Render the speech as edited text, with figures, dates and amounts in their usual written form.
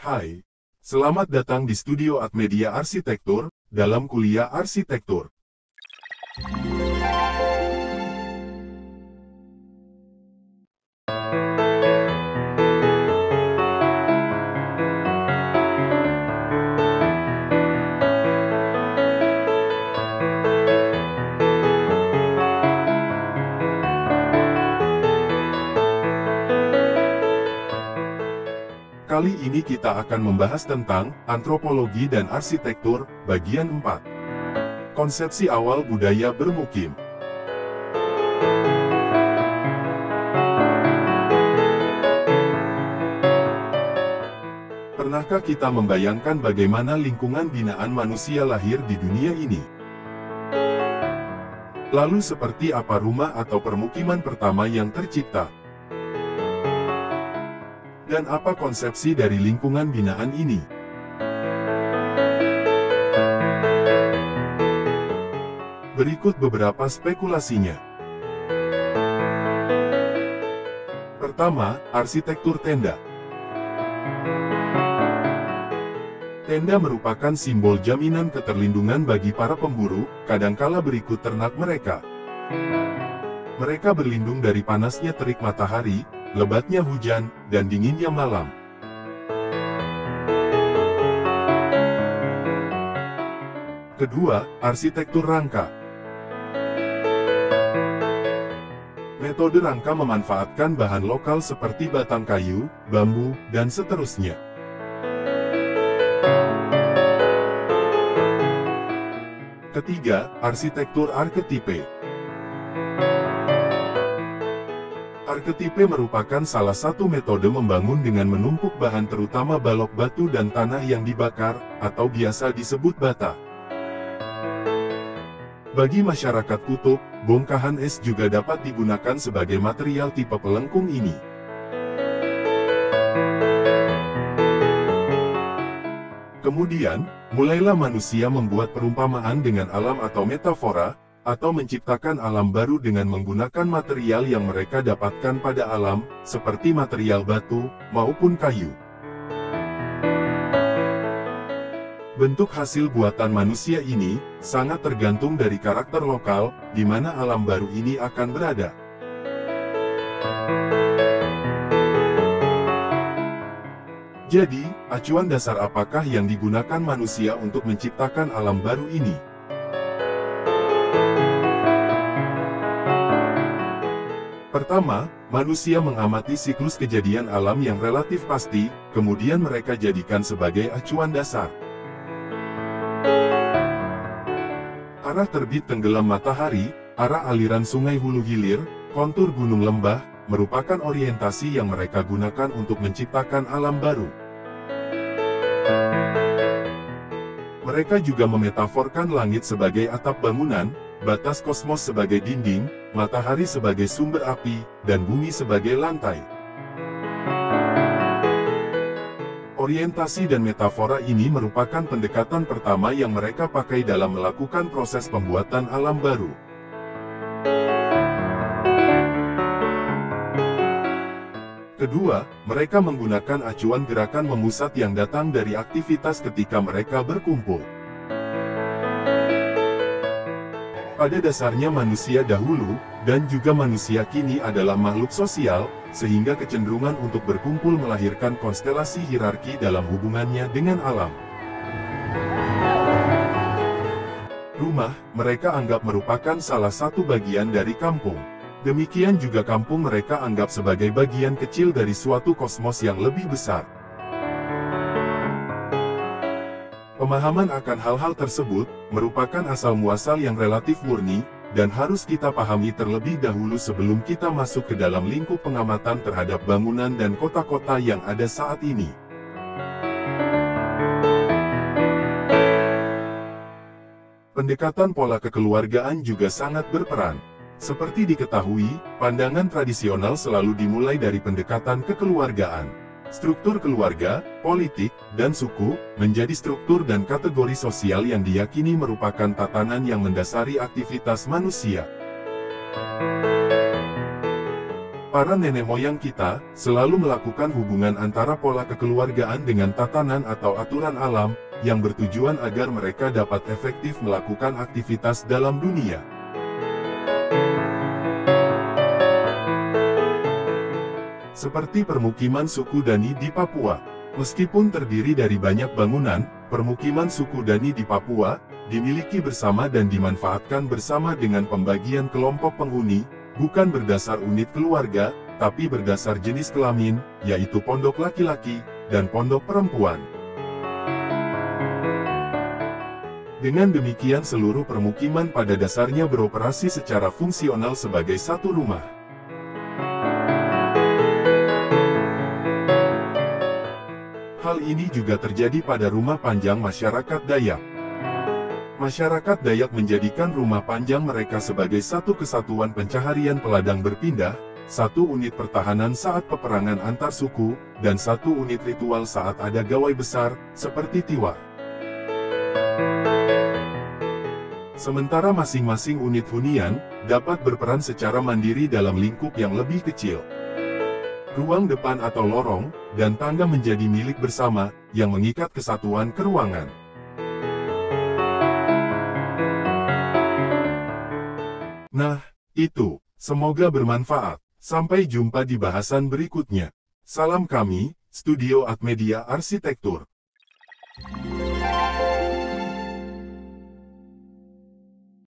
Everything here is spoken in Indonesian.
Hai, selamat datang di Studio Art Media Arsitektur, dalam kuliah arsitektur. Kali ini kita akan membahas tentang antropologi dan arsitektur, bagian 4. Konsepsi awal budaya bermukim. Pernahkah kita membayangkan bagaimana lingkungan binaan manusia lahir di dunia ini? Lalu seperti apa rumah atau permukiman pertama yang tercipta? Dan apa konsepsi dari lingkungan binaan ini? Berikut beberapa spekulasinya. Pertama, arsitektur tenda. Tenda merupakan simbol jaminan keterlindungan bagi para pemburu, kadangkala berikut ternak mereka. Mereka berlindung dari panasnya terik matahari, lebatnya hujan, dan dinginnya malam. Kedua, arsitektur rangka. Metode rangka memanfaatkan bahan lokal seperti batang kayu, bambu, dan seterusnya. Ketiga, arsitektur arketipe. Arketipe merupakan salah satu metode membangun dengan menumpuk bahan terutama balok batu dan tanah yang dibakar, atau biasa disebut bata. Bagi masyarakat kutub, bongkahan es juga dapat digunakan sebagai material tipe pelengkung ini. Kemudian, mulailah manusia membuat perumpamaan dengan alam atau metafora, atau menciptakan alam baru dengan menggunakan material yang mereka dapatkan pada alam, seperti material batu, maupun kayu. Bentuk hasil buatan manusia ini, sangat tergantung dari karakter lokal, di mana alam baru ini akan berada. Jadi, acuan dasar apakah yang digunakan manusia untuk menciptakan alam baru ini? Pertama, manusia mengamati siklus kejadian alam yang relatif pasti, kemudian mereka jadikan sebagai acuan dasar. Arah terbit tenggelam matahari, arah aliran sungai hulu hilir, kontur gunung lembah, merupakan orientasi yang mereka gunakan untuk menciptakan alam baru. Mereka juga memetaforkan langit sebagai atap bangunan, batas kosmos sebagai dinding, matahari sebagai sumber api, dan bumi sebagai lantai. Orientasi dan metafora ini merupakan pendekatan pertama yang mereka pakai dalam melakukan proses pembuatan alam baru. Kedua, mereka menggunakan acuan gerakan memusat yang datang dari aktivitas ketika mereka berkumpul. Pada dasarnya manusia dahulu, dan juga manusia kini adalah makhluk sosial, sehingga kecenderungan untuk berkumpul melahirkan konstelasi hierarki dalam hubungannya dengan alam. Rumah, mereka anggap merupakan salah satu bagian dari kampung. Demikian juga kampung mereka anggap sebagai bagian kecil dari suatu kosmos yang lebih besar. Pemahaman akan hal-hal tersebut, merupakan asal-muasal yang relatif murni, dan harus kita pahami terlebih dahulu sebelum kita masuk ke dalam lingkup pengamatan terhadap bangunan dan kota-kota yang ada saat ini. Pendekatan pola kekeluargaan juga sangat berperan. Seperti diketahui, pandangan tradisional selalu dimulai dari pendekatan kekeluargaan. Struktur keluarga, politik, dan suku, menjadi struktur dan kategori sosial yang diyakini merupakan tatanan yang mendasari aktivitas manusia. Para nenek moyang kita selalu melakukan hubungan antara pola kekeluargaan dengan tatanan atau aturan alam, yang bertujuan agar mereka dapat efektif melakukan aktivitas dalam dunia. Seperti permukiman suku Dani di Papua. Meskipun terdiri dari banyak bangunan, permukiman suku Dani di Papua dimiliki bersama dan dimanfaatkan bersama dengan pembagian kelompok penghuni, bukan berdasar unit keluarga, tapi berdasar jenis kelamin, yaitu pondok laki-laki dan pondok perempuan. Dengan demikian seluruh permukiman pada dasarnya beroperasi secara fungsional sebagai satu rumah. Hal ini juga terjadi pada rumah panjang masyarakat Dayak. Masyarakat Dayak menjadikan rumah panjang mereka sebagai satu kesatuan pencaharian peladang berpindah, satu unit pertahanan saat peperangan antar suku, dan satu unit ritual saat ada gawai besar, seperti tiwa. Sementara masing-masing unit hunian dapat berperan secara mandiri dalam lingkup yang lebih kecil. Ruang depan atau lorong dan tangga menjadi milik bersama yang mengikat kesatuan keruangan. Nah, itu. Semoga bermanfaat. Sampai jumpa di bahasan berikutnya. Salam kami, Studio Art Media Arsitektur.